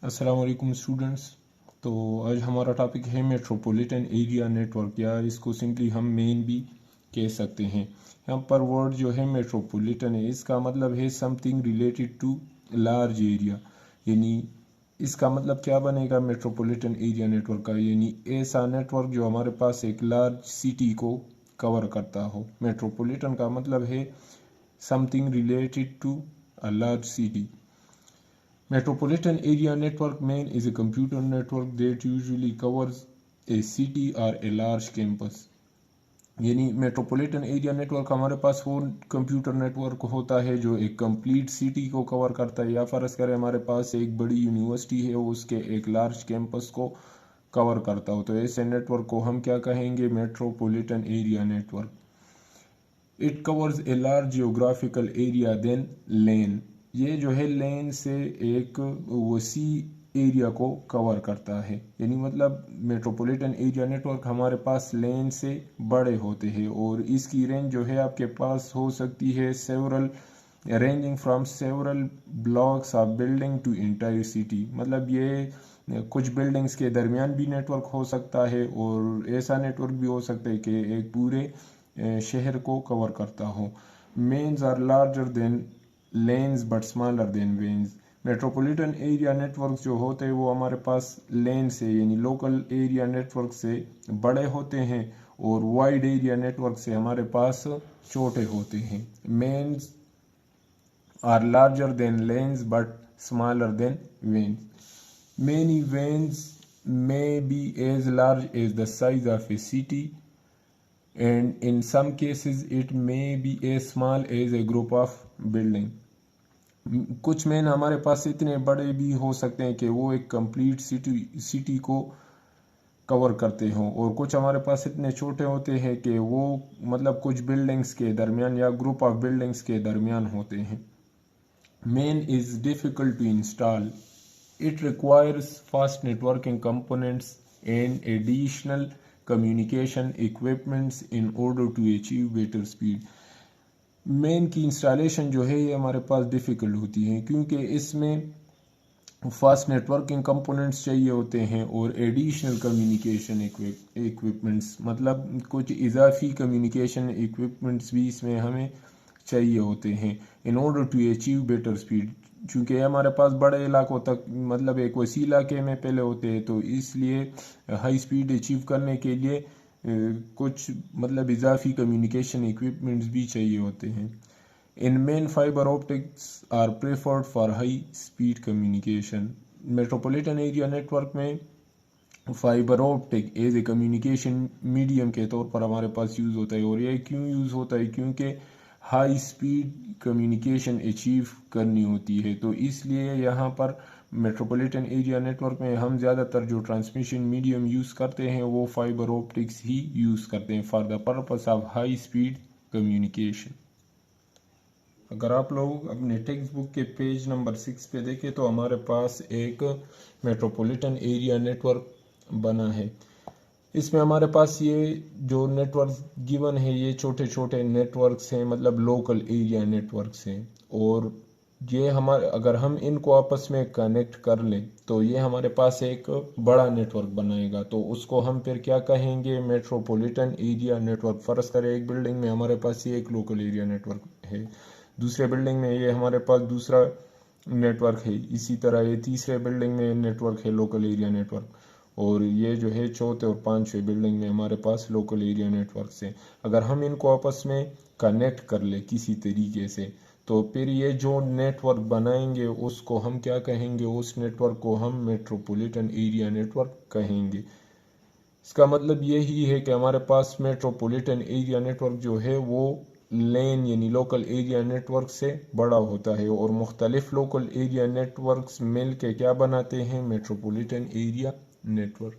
السلام علیکم اسٹوڈنٹس. تو آج ہمارا ٹاپک ہے میٹروپولیٹن ایریا نیٹ ورک، یا اس کو سمپلی ہم مین بھی کہہ سکتے ہیں. یہاں پر ورڈ جو ہے میٹروپولیٹن ہے، اس کا مطلب ہے something related to large area. یعنی اس کا مطلب کیا بنے گا میٹروپولیٹن ایریا نیٹ ورک کا؟ یعنی ایسا نیٹ ورک جو ہمارے پاس ایک لارج سٹی کو کور کرتا ہو. میٹروپولیٹن کا مطلب ہے something related to a large city. Metropolitan area network main is a computer network that usually covers a city or a large campus. یعنی میٹروپولیٹن ایریا نیٹ ورک ہمارے پاس وہ computer net work ہوتا ہے جو ایک complete city کو cover کرتا ہے، یا فرض کریں ہمارے پاس ایک بڑی یونیورسٹی ہے، اس کے ایک لارج کیمپس کو کور کرتا ہو. تو ایسے نیٹ ورک کو ہم کیا کہیں گے؟ Metropolitan area network. It covers a large geographical area than lane. یہ جو ہے لین سے ایک وسیع ایریا کو کور کرتا ہے. یعنی مطلب میٹروپولیٹن ایریا نیٹ ورک ہمارے پاس لین سے بڑے ہوتے ہیں، اور اس کی رینج جو ہے آپ کے پاس ہو سکتی ہے ranging from several blocks of building to entire city. مطلب یہ کچھ بلڈنگز کے درمیان بھی نیٹ ورک ہو سکتا ہے، اور ایسا نیٹ ورک بھی ہو سکتا ہے کہ ایک پورے شہر کو کور کرتا ہو. MANs are larger than LANs but smaller than WANs. Metropolitan area network جو ہوتے ہیں وہ ہمارے پاس لین سے یعنی لوکل ایریا نیٹ ورک سے بڑے ہوتے ہیں، اور وائڈ ایریا نیٹ ورک سے ہمارے پاس چھوٹے ہوتے ہیں. MANs are larger than LANs but smaller than WANs. Many WANs may be as large as the size of a city, and in some cases it may be as small as a group of building. کچھ مین ہمارے پاس اتنے بڑے بھی ہو سکتے ہیں کہ وہ ایک کمپلیٹ سٹی کو کور کرتے ہوں، اور کچھ ہمارے پاس اتنے چھوٹے ہوتے ہیں کہ وہ مطلب کچھ بلڈنگز کے درمیان یا گروپ آف بلڈنگز کے درمیان ہوتے ہیں. MAN is difficult to install. It requires fast networking components and additional communication equipments in order to achieve better speed. مین کی انسٹالیشن جو ہے یہ ہمارے پاس ڈیفیکلٹ ہوتی ہے، کیونکہ اس میں فاسٹ نیٹورکنگ کمپوننٹس چاہیے ہوتے ہیں، اور ایڈیشنل کمیونیکیشن ایکوپمنٹس مطلب کچھ اضافی کمیونیکیشن ایکوپمنٹس بھی اس میں ہمیں چاہیے ہوتے ہیں. In order to achieve better speed, چونکہ ہمارے پاس بڑے علاقوں تک مطلب ایک وسیع علاقے میں پہلے ہوتے ہیں، تو اس لیے ہائی اسپیڈ اچیو کرنے کے لیے کچھ مطلب اضافی کمیونیکیشن ایکوپمنٹس بھی چاہیے ہوتے ہیں. In MAN fibre optics are preferred for high speed communication. Metropolitan area network میں fibre optic as a communication medium کے طور پر ہمارے پاس یوز ہوتا ہے. اور یہ کیوں یوز ہوتا ہے؟ کیونکہ ہائی اسپیڈ کمیونیکیشن اچیو کرنی ہوتی ہے، تو اس لیے یہاں پر میٹروپولیٹن ایریا نیٹ ورک میں ہم زیادہ تر جو ٹرانسمیشن میڈیم یوز کرتے ہیں وہ فائبر آپٹکس ہی یوز کرتے ہیں for the purpose of high speed communication. اگر آپ لوگ اپنے ٹیکسٹ بک کے پیج نمبر 6 پہ دیکھیں تو ہمارے پاس ایک میٹروپولیٹن ایریا نیٹ ورک بنا ہے. اس میں ہمارے پاس یہ جو نیٹ ورک گیون ہے یہ چھوٹے چھوٹے نیٹ ورکس ہیں، مطلب لوکل ایریا نیٹ ورکس ہیں، اور یہ اگر ہم ان کو آپس میں کنیکٹ کر لیں تو یہ ہمارے پاس ایک بڑا نیٹ ورک بنائے گا. تو اس کو ہم پھر کیا کہیں گے؟ Metropolitan area network. فرض کریں ایک بلڈنگ میں ہمارے پاس یہ ایک لوکل ایریا نیٹ ورک ہے، دوسرے بلڈنگ میں یہ ہمارے پاس دوسرا نیٹ ورک ہے، اسی طرح یہ تیسرے بلڈنگ میں نیٹ ورک ہے لوکل ایریا نیٹ ورک، اور یہ جو ہے چوتھے اور پانچویں بلڈنگ میں ہمارے پاس لوکل ایریا نیٹ ورکس ہیں. اگر ہم ان کو آپس میں کنیکٹ کر لیں کسی طریقے سے تو پھر یہ جو نیٹ ورک بنائیں گے اس کو ہم کیا کہیں گے؟ اس نیٹ ورک کو ہم میٹروپولیٹن ایریا نیٹ ورک کہیں گے. اس کا مطلب یہی ہے کہ ہمارے پاس میٹروپولیٹن ایریا نیٹ ورک جو ہے وہ لین یعنی لوکل ایریا نیٹ ورک سے بڑا ہوتا ہے، اور مختلف لوکل ایریا نیٹ ورکس مل کے کیا بناتے ہیں؟ Metropolitan area net work.